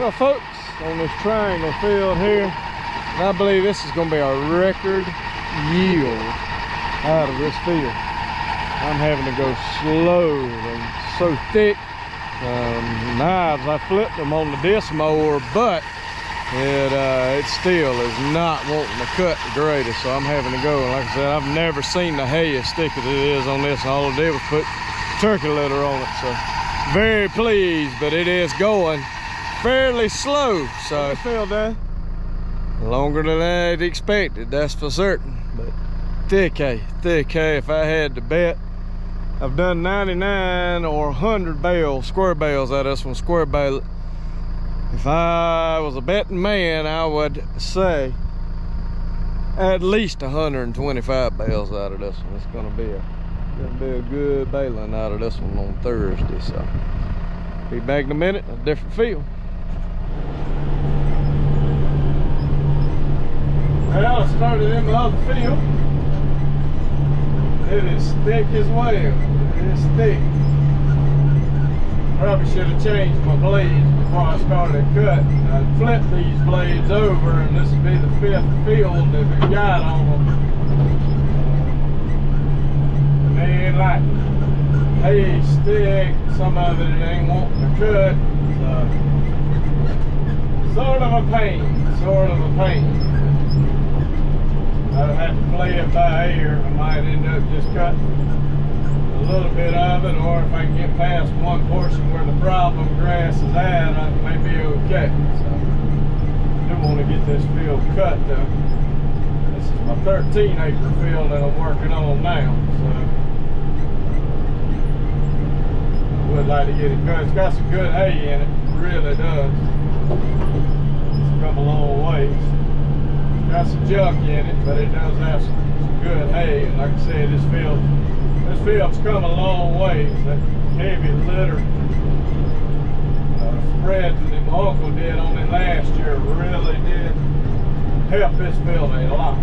Well, folks, on this triangle field here, and I believe this is going to be a record yield out of this field. I'm having to go slow and so thick. Knives, I flipped them on the disc mower, but it still is not wanting to cut the greatest, so I'm having to go. And like I said, I've never seen the hay as thick as it is on this. All I did was put turkey litter on it, so very pleased, but it is going fairly slow. So I feel that longer than I'd expected, that's for certain. But thick hay. If I had to bet, I've done 99 or 100 bales, square bales out of this one, square bale. If I was a betting man, I would say at least 125 bales out of this one. It's gonna be a good baling out of this one on Thursday. So be back in a minute, a different field. Well, I started in my other field. It is thick as well. It is thick. Probably should have changed my blades before I started cutting. I'd flip these blades over, and this would be the 5th field that we got on them. And they ain't like it. Hay's thick, some of it ain't wanting to cut. Sort of a pain. I'd have to play it by ear. I might end up just cutting a little bit of it, or if I can get past one portion where the problem grass is at, I may be okay. So I do want to get this field cut though. This is my 13-acre field that I'm working on now. So I would like to get it cut. It's got some good hay in it. It really does. It's come a long ways. Got some junk in it, but it does have some good hay. And like I said, this field's come a long ways. That heavy litter spread that my uncle did on it last year really did help this field a lot.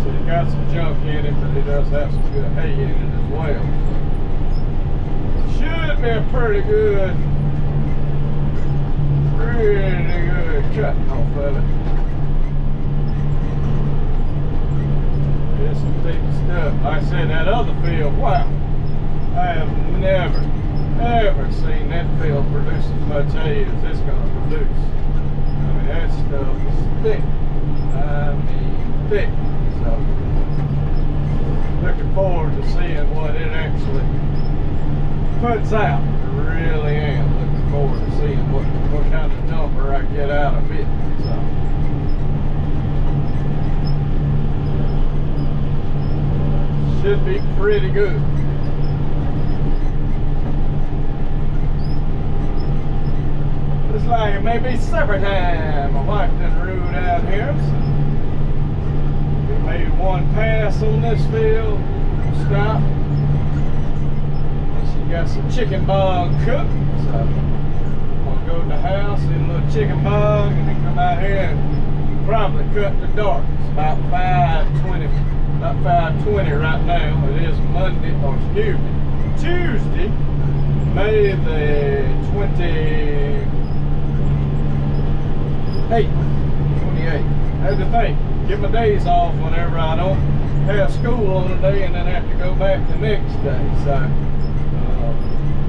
So it got some junk in it, but it does have some good hay in it as well. Should be a pretty good cut off of it. It's some thick stuff. Like I said, that other field, wow, I have never ever seen that field produce as much hay as it's going to produce. I mean, that stuff is thick. I mean, thick. So looking forward to seeing what it actually puts out. I really am looking forward to seeing what kind of number I get out of it. So should be pretty good. Looks like it may be supper time. My wife done ruled out here. So we made one pass on this field. Stop. Got some chicken bog cooked, so I'm gonna go to the house, eat a little chicken bog, and then come out here and probably cut the dark. It's about 5:20 right now. It is Monday, or excuse me, Tuesday, May the 28th. I had to think, get my days off whenever I don't have school on a day and then have to go back the next day. So.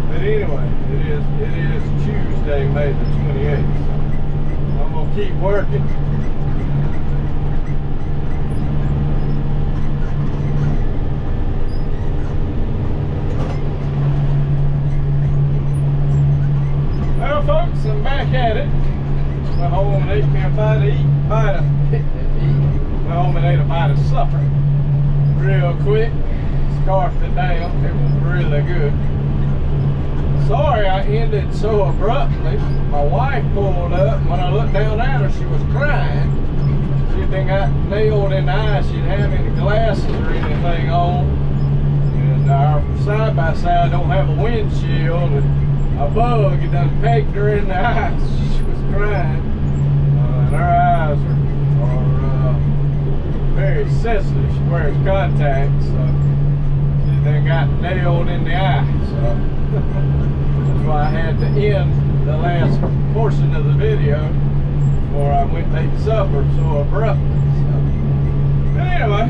But anyway, it is Tuesday, May the 28th. So I'm gonna keep working. Well, folks, I'm back at it. Went home and ate me a bite a bite of supper real quick. Scarfed it down. It was really good. Sorry I ended so abruptly. My wife pulled up, and when I looked down at her, she was crying. She didn't got nailed in the eye. She didn't have any glasses or anything on. And our side-by-side don't have a windshield, and a bug had done pegged her in the eye. She was crying. And her eyes are very sensitive. She wears contacts, so she then got nailed in the eye. So that's why I had to end the last portion of the video before I went to eat supper so abruptly. So, but anyway,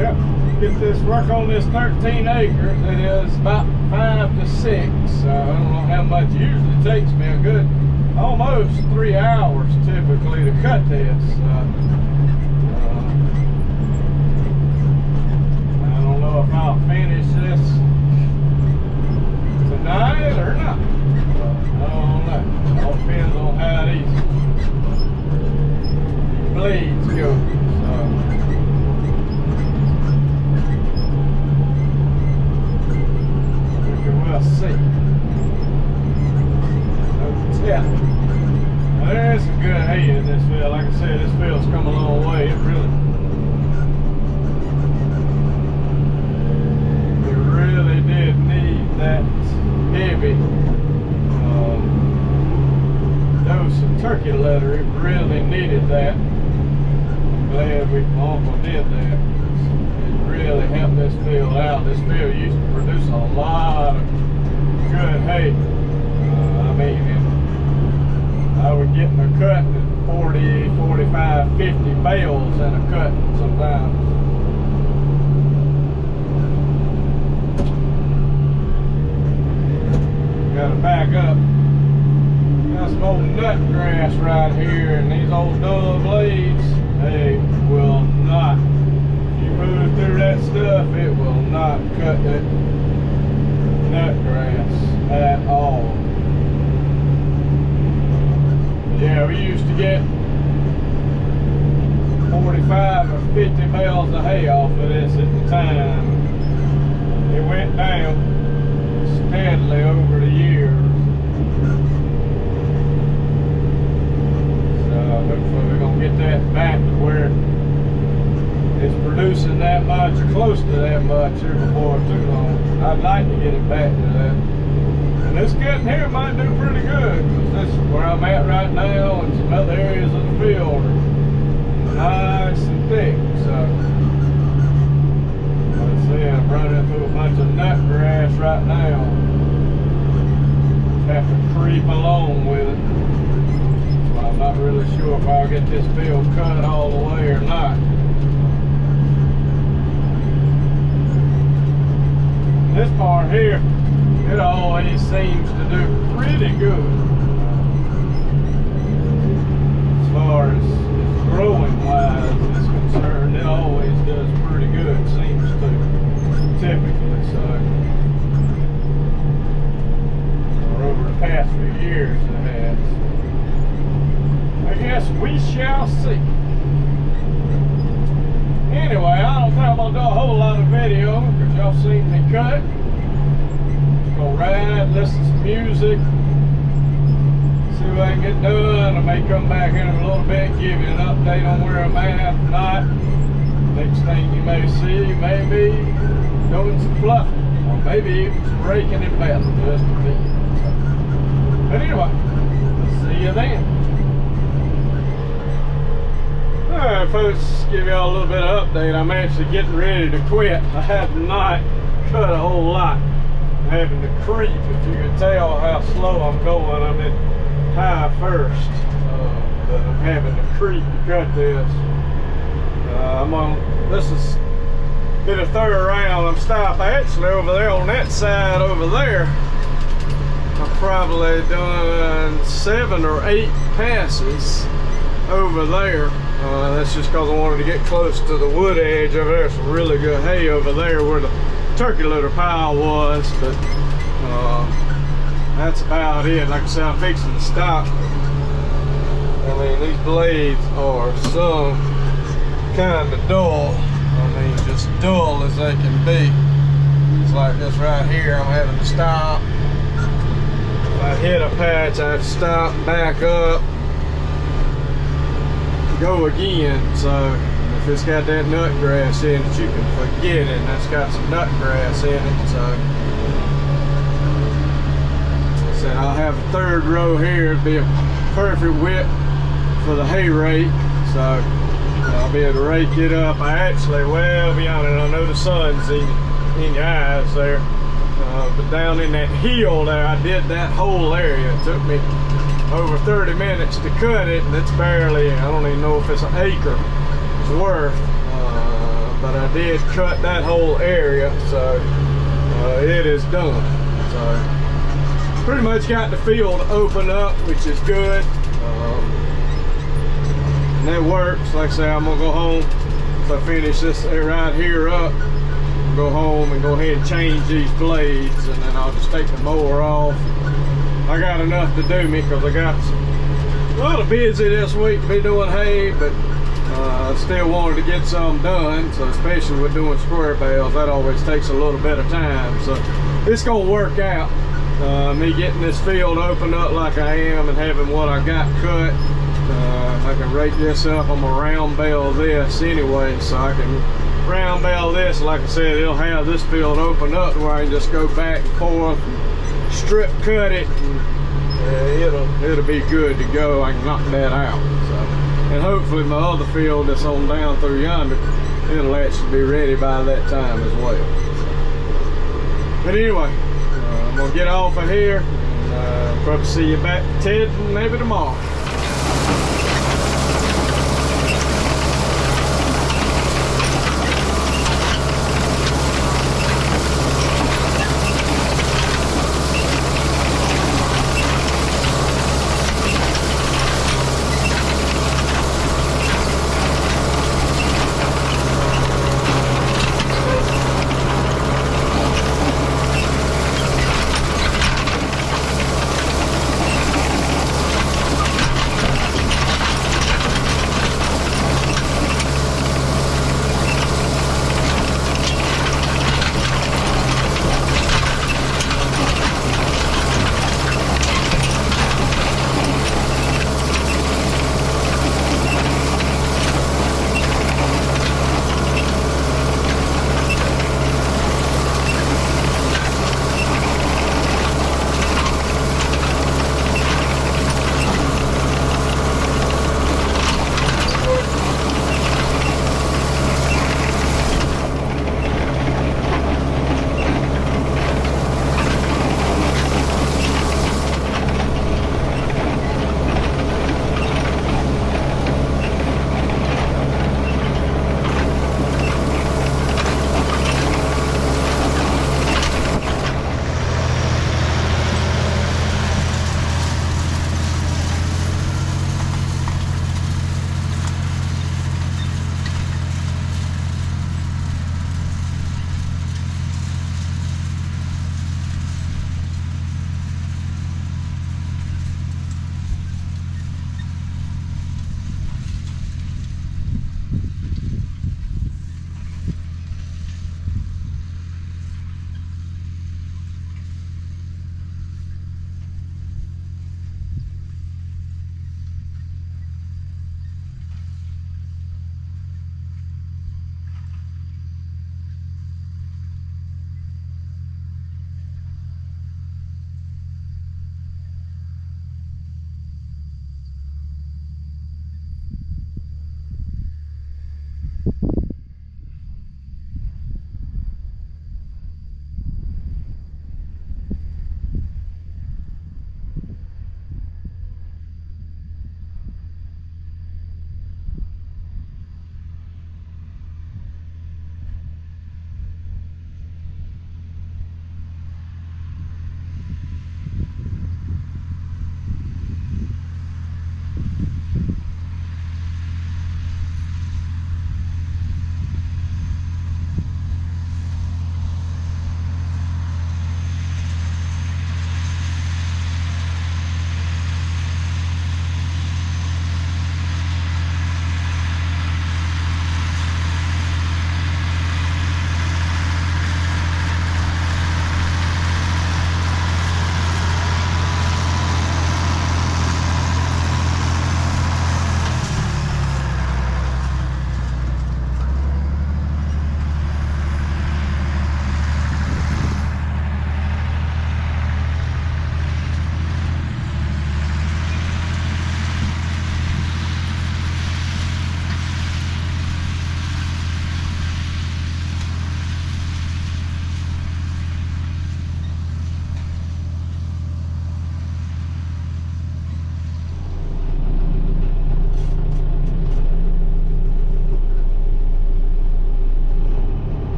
yep, get this work on this 13 acres. It is about 5 to 6. So I don't know how much. It usually takes me a good almost 3 hours typically to cut this. I don't know if I'll finish this tonight or not. I don't know. It all depends on how these blades go. We'll see. No telling. Now, there's some good hay in this field. Like I said, this field's come a long way. It really did need that heavy dose of turkey leather. It really needed that. I'm glad my uncle did that. It really helped this field out. This field used to produce a lot of good hay. I mean, I would get in a cut at 40, 45, 50 bales in a cut sometimes. Gotta back up. Got some old nut grass right here, and these old dull blades, they will not. If you move through that stuff, it will not cut that nut grass at all. Yeah, we used to get 45 or 50 bales of hay off of this at the time. It went down steadily over the years. So hopefully we're going to get that back to where it's producing that much or close to that much here before too long. I'd like to get it back to that. And this cutting here might do pretty good, because this is where I'm at right now, and some other areas of the field are nice and thick. So I'm running through a bunch of nut grass right now. Just have to creep along with it. So I'm not really sure if I'll get this field cut all the way or not. This part here, it always seems to do pretty good. As far as growing wise is concerned, it always does pretty good, seems to. Typically, so or over the past few years it has. I guess we shall see. Anyway, I don't think I'm gonna do a whole lot of video because y'all seen me cut. Just gonna ride, listen to some music, see what I can get done. I may come back in a little bit, give you an update on where I'm at. If not, next thing you may see may be doing some fluffing, or maybe even some raking and baling, just a bit. So, but anyway, see you then. Alright folks, give y'all a little bit of update. I'm actually getting ready to quit. I have not cut a whole lot. I'm having to creep. If you can tell how slow I'm going, I'm in high first. But I'm having to creep to cut this. This is did a third round. I'm stopped actually over there on that side over there. I've probably done 7 or 8 passes over there. That's just because I wanted to get close to the wood edge over there. Some really good hay over there where the turkey litter pile was, but that's about it. Like I said, I'm fixing to stop. I mean, these blades are so kind of dull. I mean, just dull as they can be. It's like this right here, I'm having to stop. If I hit a patch, I have to stop and back up, go again. So if it's got that nut grass in it, you can forget it. That's got some nut grass in it. So I said I'll have a third row here. It'd be a perfect width for the hay rake. So I'll be able to rake it up. I actually, well beyond it, I know the sun's in your eyes there. But down in that hill there, I did that whole area. It took me over 30 minutes to cut it, and it's barely, I don't even know if it's an acre worth. But I did cut that whole area, so it is done. So pretty much got the field opened up, which is good. And that works. Like I say, I'm gonna go home. So I finish this right here up, go home and go ahead and change these blades, and then I'll just take the mower off. I got enough to do me because I got a little busy this week to be doing hay, but I still wanted to get some done. So especially with doing square bales, that always takes a little bit of time. So it's gonna work out. Me getting this field opened up like I am and having what I got cut. I can rake this up. I'm gonna round bale this anyway, so I can round bale this. Like I said, it'll have this field open up to where I can just go back and forth and strip cut it, and it'll be good to go. I can knock that out. So, and hopefully my other field that's on down through yonder, it'll actually be ready by that time as well. But anyway, I'm gonna get off of here, and probably see you back, Ted, maybe tomorrow.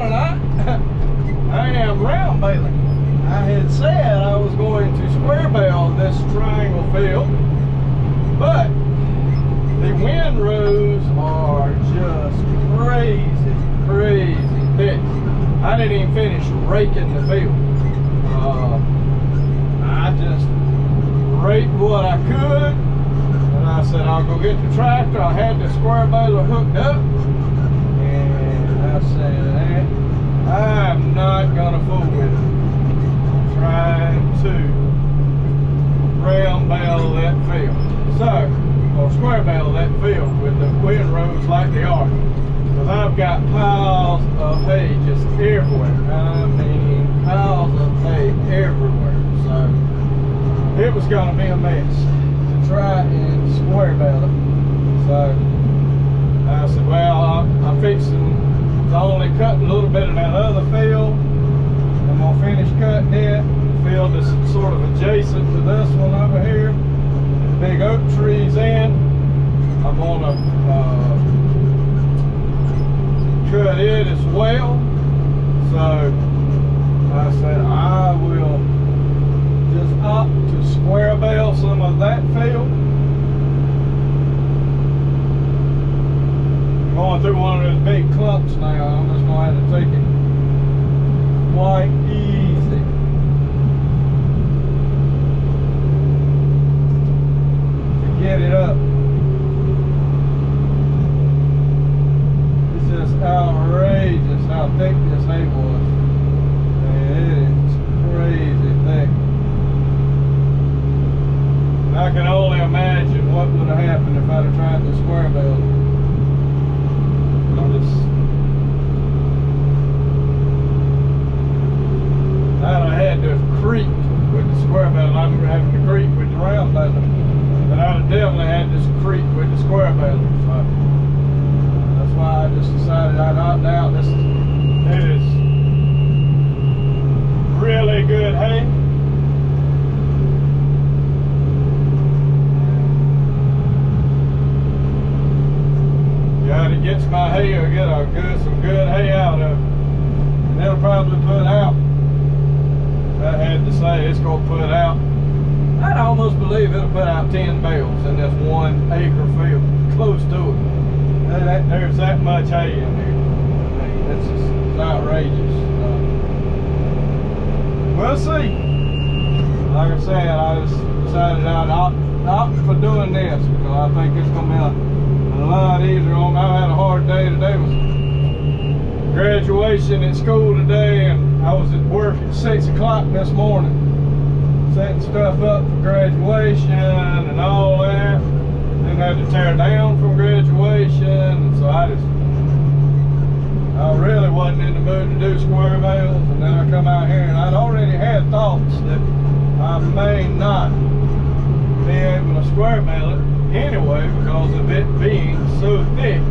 and I am round baling. I had said I was going to square bale this triangle field, but the windrows are just crazy thick. I didn't even finish raking the field. I just raked what I could, and I said I'll go get the tractor. I had the square baler hooked up, and I said, I'm not gonna fool with it. I'm trying to round bale that field. So, or square bale that field with the windrows like they are. Because I've got piles of hay just everywhere. I mean, piles of hay everywhere. So, it was gonna be a mess to try and square bale it. So, I said, well, I'm fixing. I only cut a little bit of that other field. I'm gonna finish cutting it. The field is sort of adjacent to this one over here. The big oak trees in. I'm gonna cut it as well. So I said I will just opt to square bale some of that field. Going through one of those big clumps now. I'm just going to have to take it quite easy. To get it up. It's just outrageous how thick this hay was. Man, it is crazy thick. And I can only imagine what would have happened if I'd have tried to square bale it. I had to creep with the square bale. I'm having to creep with the round bale. But I'd have definitely had this creep with the square bale. So that's why I just decided I'd opt out. It is really good hay. It gets my hay, or get some good hay out of it. And it'll probably put out, if I had to say, it's going to put out, I'd almost believe it'll put out 10 bales in this 1 acre field, close to it. There's that much hay in here. I mean, it's outrageous. We'll see. Like I said, I just decided I'd opt for doing this because I think it's going to be a lot easier on me. I had a hard day today. It was graduation at school today, and I was at work at 6 o'clock this morning setting stuff up for graduation and all that. Then had to tear down from graduation, and so I really wasn't in the mood to do square bales. And then I come out here and I'd already had thoughts that I may not be able to square bale it anyway because of it being so thick.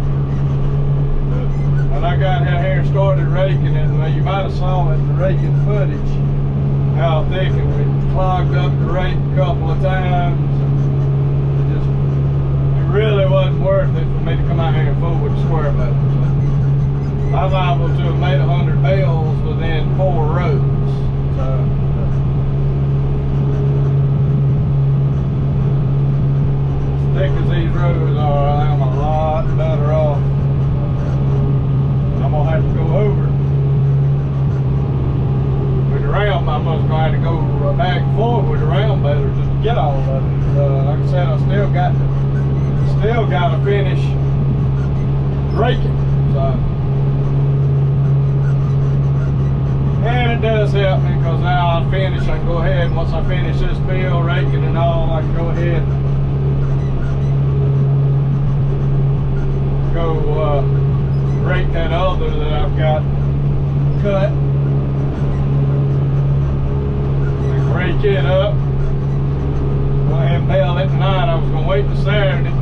When I got out here and started raking it, well, you might have saw it in the raking footage how thick it clogged up the rake a couple of times. It really wasn't worth it for me to come out here and fool with the square bale. So I'm liable to have made 100 bales within 4 rows. So thick as these rows are, I'm a lot better off. I'm gonna have to go over with the round. I'm just gonna have to go back and forth with the round baler just to get all of it. Like I said, I still got to finish raking. So, and it does help me because now I finish. I can go ahead once I finish this field raking and all. I can go ahead. Rake that other that I've got cut. Rake it up. Go ahead and bale it tonight. I was going to wait till Saturday.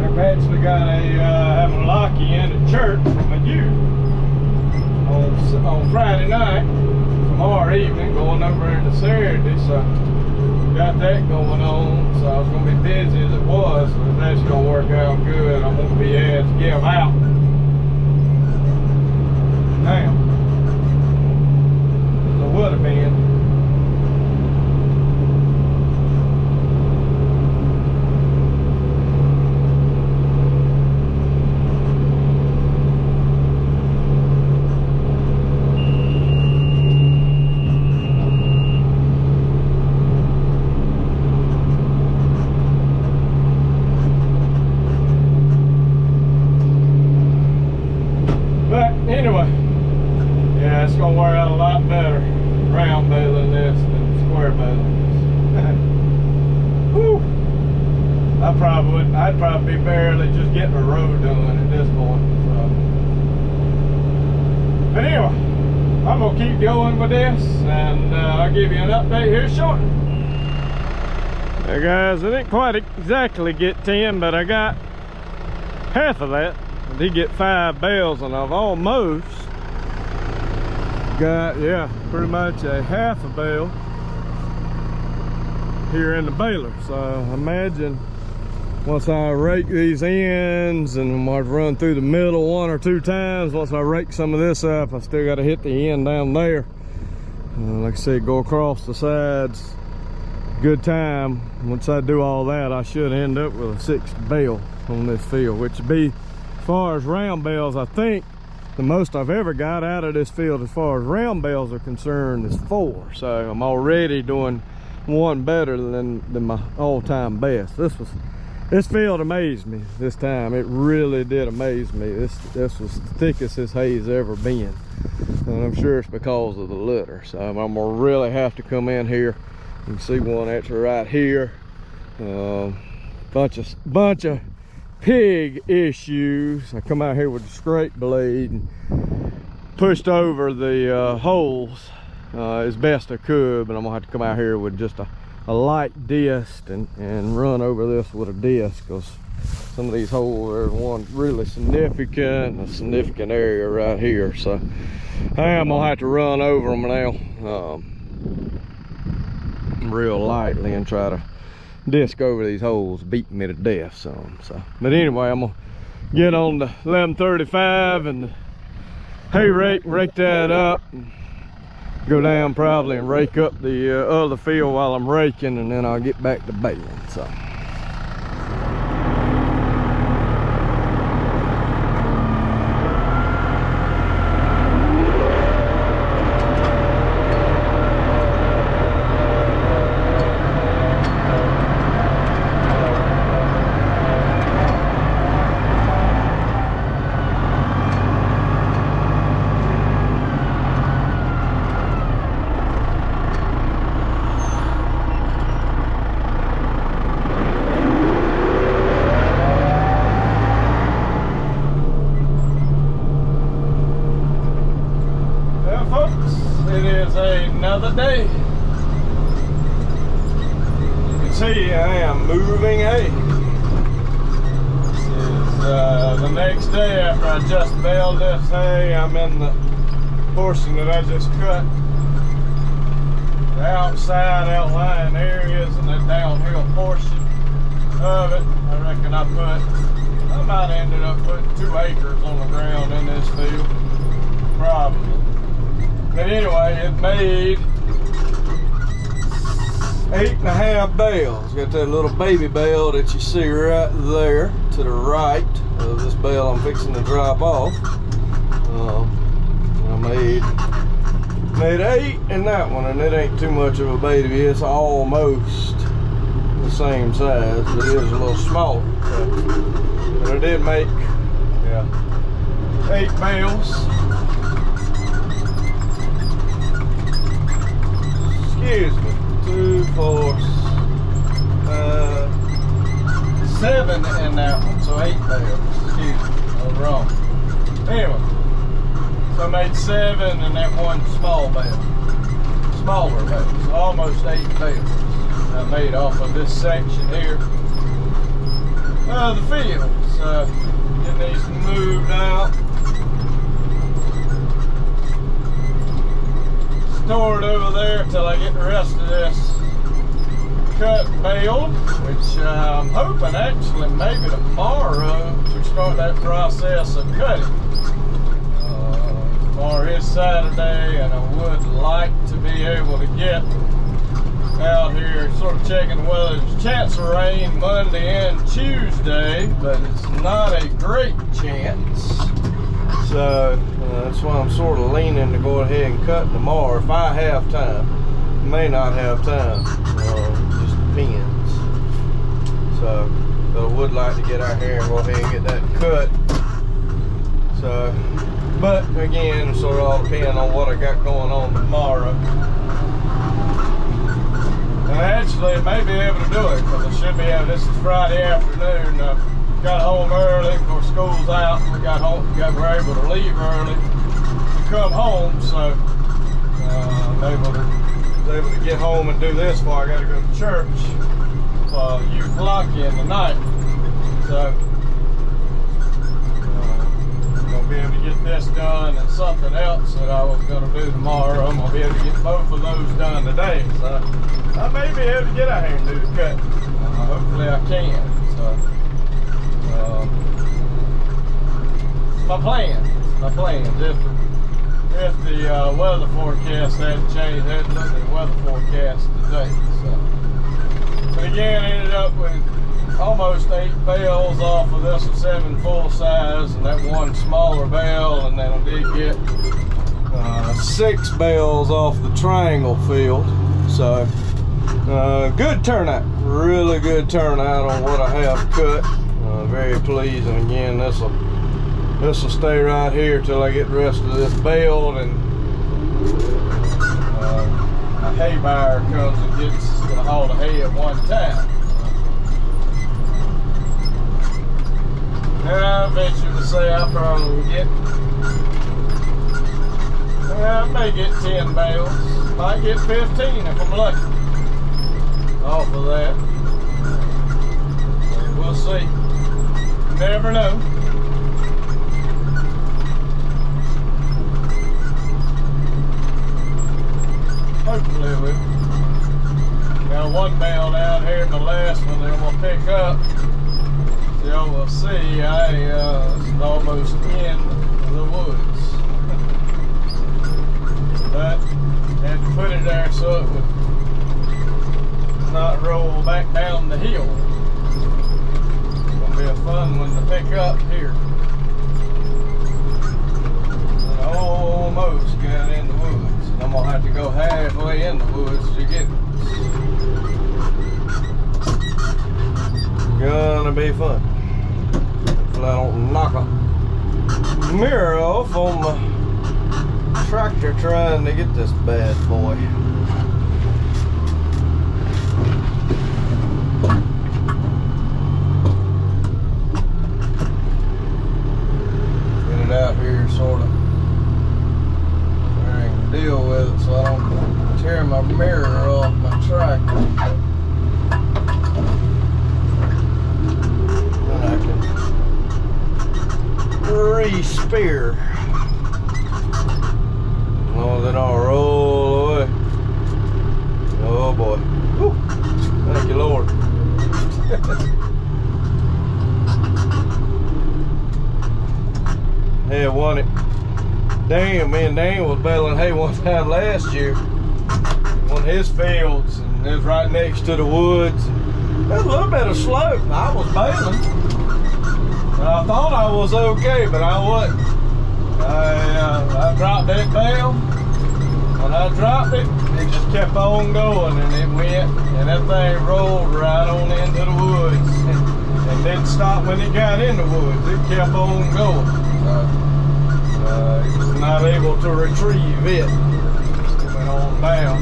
I've actually got having a lock-in at church from a youth on Friday night, tomorrow evening, going over into Saturday. So got that going on. So I was going to be busy as it was. So that's going to work out good. I'm going to be asked to give out. Now, road done at this point. So. But anyway, I'm gonna keep going with this, and I'll give you an update here shortly. Hey guys, I didn't quite exactly get 10, but I got half of that. I did get 5 bales, and I've almost got, yeah, pretty much a half a bale here in the baler. So imagine once I rake these ends and I've run through the middle 1 or 2 times, once I rake some of this up, I still got to hit the end down there. Like I said, go across the sides. Good time. Once I do all that, I should end up with a 6th bale on this field, which would be, as far as round bales, I think the most I've ever got out of this field as far as round bales are concerned is 4. So I'm already doing 1 better than my all-time best. This field amazed me this time. It really did amaze me. This was the thickest this hay's ever been, and I'm sure it's because of the litter. So I'm gonna really have to come in here. You can see one actually right here. Bunch of pig issues. I come out here with a scrape blade and pushed over the holes as best I could, but I'm gonna have to come out here with just a light disc and run over this with a disc, because some of these holes are one really significant, a significant area right here. So I am gonna have to run over them now real lightly and try to disc over these holes, beating me to death some. So but anyway, I'm gonna get on the 1135 and the hay rake that up, and go down probably and rake up the other field while I'm raking, and then I'll get back to baling. So another day. You can see I am moving hay. This is the next day after I just baled this hay. I'm in the portion that I just cut. The outside outlying areas and the downhill portion of it. I reckon I might have ended up putting 2 acres on the ground in this field. Probably. But anyway, it made 8.5 bales. Got that little baby bale that you see right there to the right of this bale I'm fixing to drop off. I made 8 in that one, and it ain't too much of a baby. It's almost the same size, but it is a little smaller. But I did make 8 bales. Excuse me, 2, 4, 7 in that one, so 8 bales. Excuse me, I was wrong. Anyway, so I made 7 in that one small bale. Smaller bale, so almost 8 bales I made off of this section here of the field. So getting these moved out. Stored over there till I get the rest of this cut and baled, which I'm hoping actually maybe tomorrow to start that process of cutting. Tomorrow is Saturday, and I would like to be able to get out here sort of checking the weather. There's a chance of rain Monday and Tuesday, but it's not a great chance. So that's why I'm sort of leaning to go ahead and cut tomorrow if I have time. May not have time, just depends. So, but I would like to get out here and go ahead and get that cut. So, but again, it sort of all depends on what I got going on tomorrow. And actually, I may be able to do it, because I should be able, this is Friday afternoon. got home early. Of course, school's out. We got home. We're able to leave early to come home. So I'm able to get home and do this before I got to go to church for youth lock-in tonight. So I'm gonna be able to get this done and something else that I was gonna do tomorrow. I'm gonna be able to get both of those done today. So I may be able to get out here and do the cut. Hopefully I can. So it's my plan. It's my plan. If the weather forecast hadn't changed, I hadn't looked at the weather forecast today. So, but again, I ended up with almost 8 bales off of this, 7 full size, and that 1 smaller bale, and then I did get 6 bales off the triangle field. So good turnout, really good turnout on what I have cut. Very pleased, and again, this will stay right here till I get the rest of this baled, and a hay buyer comes and gets to haul the hay at one time. And I venture to say I probably will get, I may get 10 bales, might get 15 if I'm lucky off of that. We'll see. Never know. Hopefully we got 1 bale down here, and the last one they're gonna pick up. Y'all will see, it's almost in the woods. But had to put it there so it would not roll back down the hill. It's gonna be a fun one to pick up here. And almost got in the woods. And I'm gonna have to go halfway in the woods to get it. Gonna be fun. Hopefully I don't knock a mirror off on my tractor trying to get this bad boy. Get it out here sort of where I can deal with it so I don't tear my mirror off my tractor. Re-spear. Oh, then I'll roll away. Oh boy. Whew. Thank you, Lord. Hey, I won it. Damn, me and Dan was baling hay one time last year. On his fields, and it was right next to the woods. There's a little bit of slope. I was baling. I thought I was okay, but I wasn't. I dropped that bale. When I dropped it, it just kept on going, and it went, and that thing rolled right on into the woods, and didn't stop when it got in the woods. It kept on going. It was not able to retrieve it. It went on down.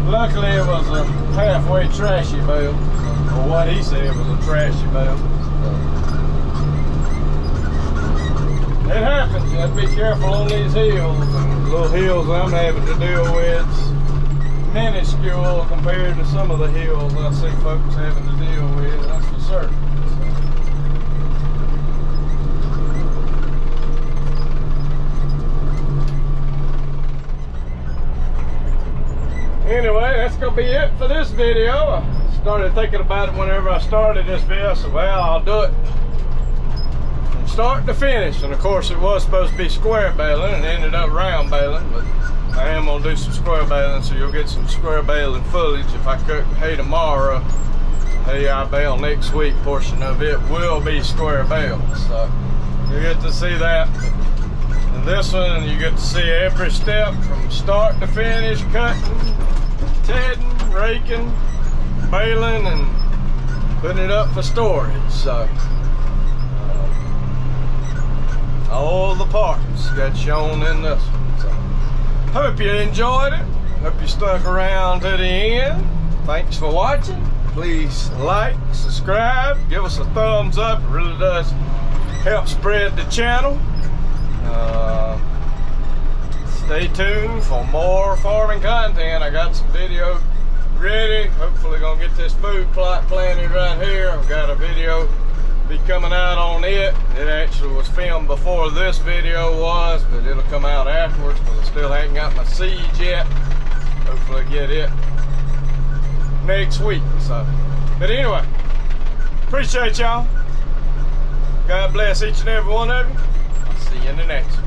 Luckily, it was a halfway trashy bale, or what he said was a trashy bale. It happens. You have to be careful on these hills, and the little hills I'm having to deal with minuscule compared to some of the hills I see folks having to deal with, that's for certain. Anyway, that's going to be it for this video. I started thinking about it whenever I started this video. So, well, I'll do it from start to finish. And of course, it was supposed to be square baling and ended up round baling. But I am going to do some square baling, so you'll get some square baling footage. If I cut hay tomorrow, hay I bale next week, portion of it will be square bale. So you get to see that. And this one, you get to see every step from start to finish, cutting, tedding, raking, baling, and putting it up for storage. So all the parts got shown in this one. So hope you enjoyed it. Hope you stuck around to the end. Thanks for watching. please like, subscribe, give us a thumbs up. It really does help spread the channel. Stay tuned for more farming content. I got some video ready. Hopefully gonna get this food plot planted right here. I've got a video be coming out on it. It actually was filmed before this video was, but it'll come out afterwards because I still ain't got my seeds yet. Hopefully get it next week. So, but anyway, appreciate y'all. God bless each and every one of you. I'll see you in the next one.